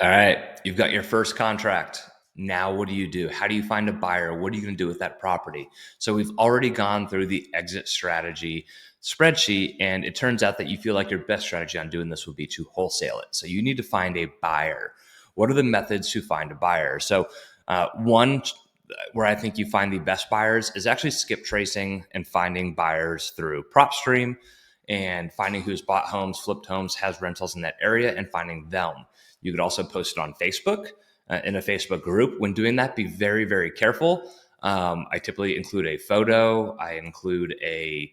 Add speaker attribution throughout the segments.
Speaker 1: All right, you've got your first contract. Now, what do you do? How do you find a buyer? What are you going to do with that property? So, we've already gone through the exit strategy spreadsheet, and it turns out that you feel like your best strategy on doing this would be to wholesale it. So, you need to find a buyer. What are the methods to find a buyer? So, one where I think you find the best buyers is actually skip tracing and finding buyers through PropStream and finding who's bought homes, flipped homes, has rentals in that area, and finding them. You could also post it on Facebook in a Facebook group. When doing that, be very, very careful. I typically include a photo, I include a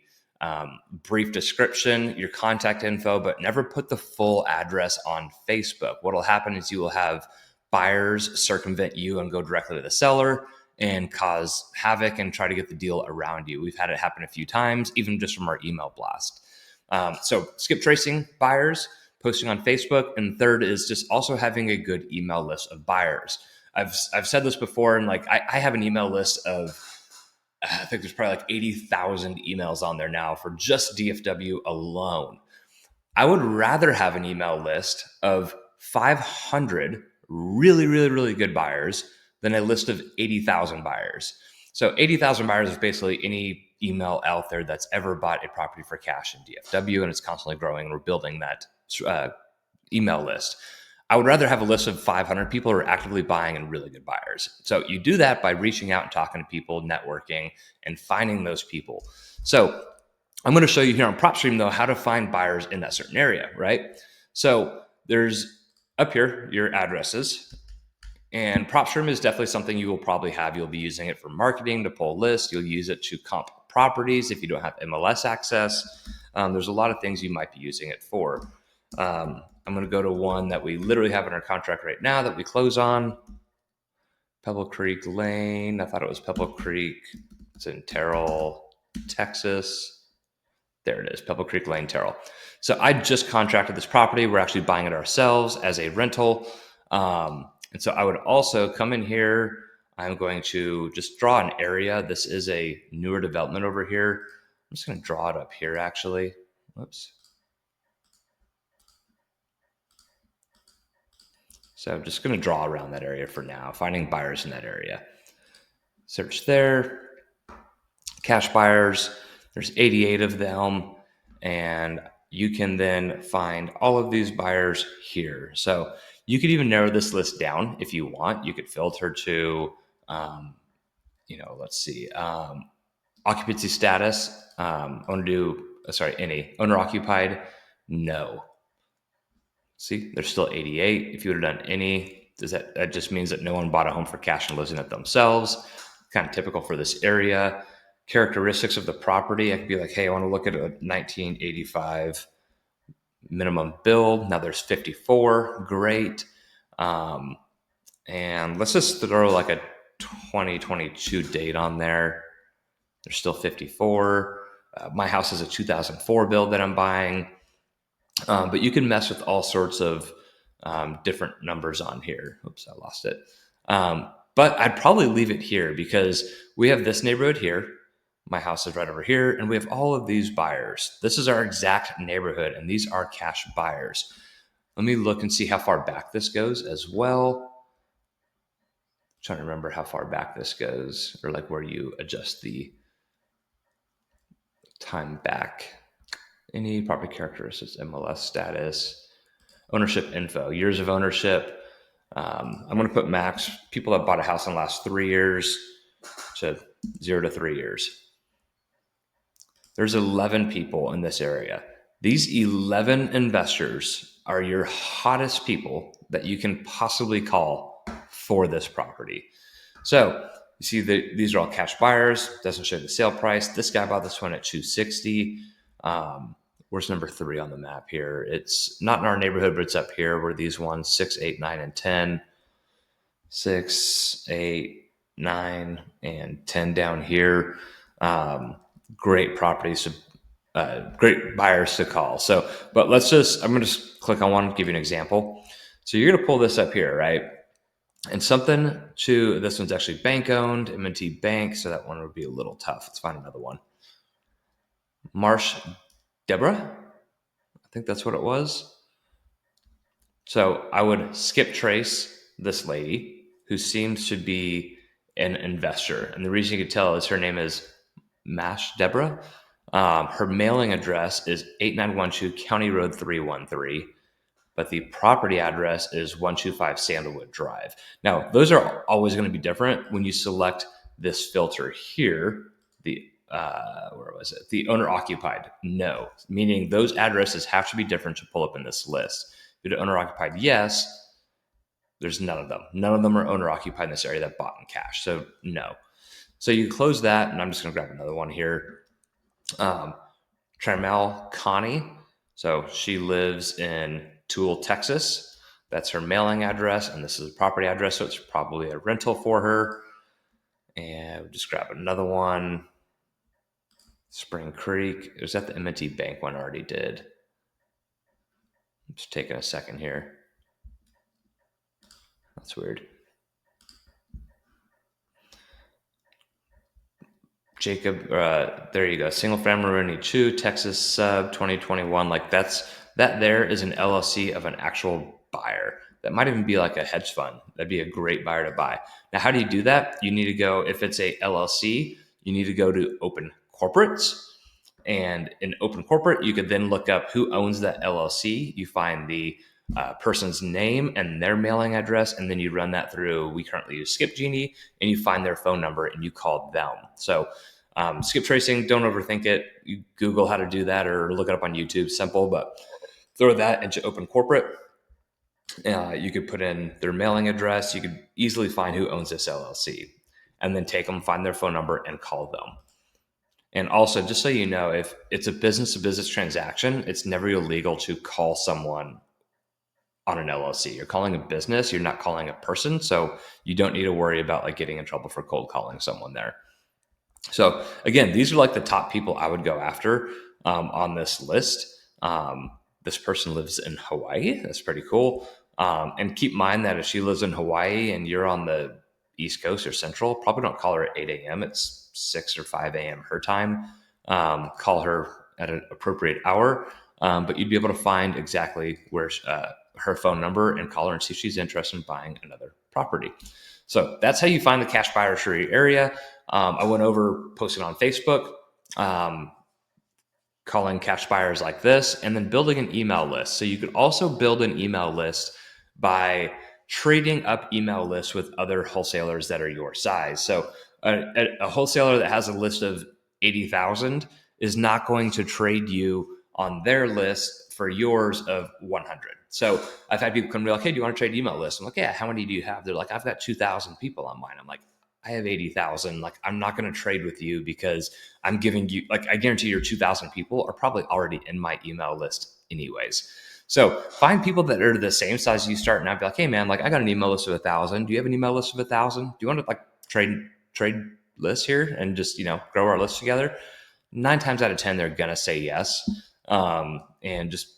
Speaker 1: brief description, your contact info, but never put the full address on Facebook. What will happen is you will have buyers circumvent you and go directly to the seller and cause havoc and try to get the deal around you. We've had it happen a few times, even just from our email blast. So skip tracing buyers, posting on Facebook, and third is just also having a good email list of buyers. I've said this before, and like I have an email list of I think there's probably like 80,000 emails on there now for just DFW alone. I would rather have an email list of 500 really, really, really good buyers than a list of 80,000 buyers. So 80,000 buyers is basically any email out there that's ever bought a property for cash in DFW, and it's constantly growing. And we're building that uh, email list. I would rather have a list of 500 people who are actively buying and really good buyers. So you do that by reaching out and talking to people, networking, and finding those people. So I'm going to show you here on PropStream, though, how to find buyers in that certain area, right? So there's up here your addresses, and PropStream is definitely something you will probably have. You'll be using it for marketing to pull lists. You'll use it to comp properties if you don't have MLS access. There's a lot of things you might be using it for. I'm going to go to one that we literally have in our contract right now that we close on. Pebble Creek Lane. I thought it was Pebble Creek. It's in Terrell, Texas. There it is, Pebble Creek Lane, Terrell. So I just contracted this property. We're actually buying it ourselves as a rental. And so I would also come in here. I'm going to just draw an area. This is a newer development over here. I'm just going to draw it up here, actually. Whoops. So I'm just going to draw around that area for now, finding buyers in that area. Search there. Cash buyers. There's 88 of them. And you can then find all of these buyers here. So you could even narrow this list down if you want. You could filter to, let's see, occupancy status. I want to do, any owner occupied. No. See, there's still 88. If you would have done any, that just means that no one bought a home for cash and lives in it themselves. Kind of typical for this area. Characteristics of the property. I could be like, hey, I want to look at a 1985 minimum build. Now there's 54. Great. And let's just throw like a 2022 date on there. There's still 54. My house is a 2004 build that I'm buying. But you can mess with all sorts of different numbers on here. Oops, I lost it. But I'd probably leave it here because we have this neighborhood here. My house is right over here, and we have all of these buyers. This is our exact neighborhood, and these are cash buyers. Let me look and see how far back this goes as well. I'm trying to remember how far back this goes, or like where you adjust the time back. Any property characteristics, MLS status, ownership info, years of ownership. I'm going to put max people that bought a house in the last 3 years to 0 to 3 years. There's 11 people in this area. These 11 investors are your hottest people that you can possibly call for this property. So you see these are all cash buyers. Doesn't show the sale price. This guy bought this one at $260. Where's number 3 on the map here? It's not in our neighborhood, but it's up here where these ones 6, 8, 9, and 10. 6, 8, 9, and 10 down here. Great properties, great buyers to call. So, but I'm going to just click on one, give you an example. So you're going to pull this up here, right? And this one's actually bank owned, M&T Bank. So that one would be a little tough. Let's find another one. Marsh Deborah. I think that's what it was. So I would skip trace this lady who seems to be an investor. And the reason you could tell is her name is Mash Deborah. Her mailing address is 8912 County Road 313, but the property address is 125 Sandalwood Drive. Now, those are always going to be different when you select this filter here. The where was it? The owner occupied. No, meaning those addresses have to be different to pull up in this list. If you do owner occupied, yes, there's none of them. None of them are owner occupied in this area that bought in cash. So no. So you close that, and I'm just going to grab another one here. Trammell Connie. So she lives in Toole, Texas. That's her mailing address, and this is a property address, so it's probably a rental for her. And we'll just grab another one. Spring Creek. It was at the M&T Bank one I already did. I'm just taking a second here. That's weird. Jacob, there you go. Single family Rooney Chu, Texas sub 2021. Like that there is an LLC of an actual buyer. That might even be like a hedge fund. That'd be a great buyer to buy. Now, how do you do that? You need to go, if it's a LLC, you need to go to open corporates. And in open corporate, you could then look up who owns that LLC. You find the person's name and their mailing address, and then you run that through. We currently use Skip Genie, and you find their phone number and you call them. So skip tracing, don't overthink it. You Google how to do that or look it up on YouTube. Simple, but throw that into open corporate. You could put in their mailing address. You could easily find who owns this LLC, and then take them, find their phone number, and call them. And also, just so you know, if it's a business-to-business transaction, it's never illegal to call someone on an LLC. You're calling a business, you're not calling a person. So you don't need to worry about like getting in trouble for cold calling someone there. So again, these are like the top people I would go after on this list. This person lives in Hawaii. That's pretty cool. And keep in mind that if she lives in Hawaii and you're on the East Coast or Central, probably don't call her at 8 a.m. It's 6 or 5 a.m. her time. Call her at an appropriate hour. But you'd be able to find exactly where her phone number and call her and see if she's interested in buying another property. So that's how you find the cash buyer area. I went over posting on Facebook, calling cash buyers like this, and then building an email list. So you could also build an email list by trading up email lists with other wholesalers that are your size. So a wholesaler that has a list of 80,000 is not going to trade you on their list for yours of 100. So I've had people come and be like, hey, do you want to trade email lists? I'm like, yeah, how many do you have? They're like, I've got 2,000 people on mine. I'm like, I have 80,000. Like, I'm not going to trade with you because I'm giving you, like, I guarantee your 2,000 people are probably already in my email list anyways. So find people that are the same size as you start, and I'd be like, hey man, like I got an email list of 1,000. Do you have an email list of 1,000? Do you want to like trade lists here and just, grow our list together? 9 times out of 10, they're going to say yes. And just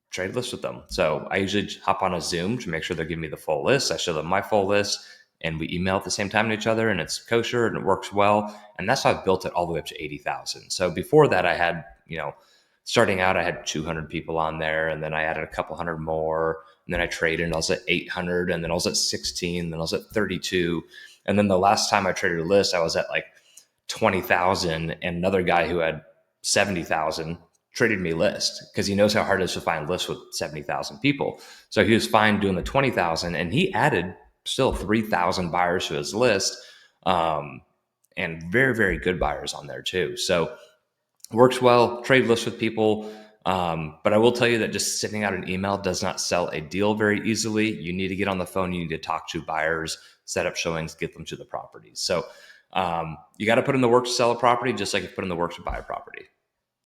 Speaker 1: trade lists with them. So I usually hop on a Zoom to make sure they're giving me the full list. I show them my full list and we email at the same time to each other, and it's kosher and it works well. And that's how I've built it all the way up to 80,000. So before that I had, starting out, I had 200 people on there, and then I added a couple hundred more, and then I traded and I was at 800, and then I was at 16, then I was at 32. And then the last time I traded a list, I was at like 20,000, and another guy who had 70,000 traded me list because he knows how hard it is to find lists with 70,000 people. So he was fine doing the 20,000, and he added still 3,000 buyers to his list, and very, very good buyers on there too. So works well, trade lists with people. But I will tell you that just sending out an email does not sell a deal very easily. You need to get on the phone. You need to talk to buyers, set up showings, get them to the properties. So you got to put in the work to sell a property, just like you put in the work to buy a property.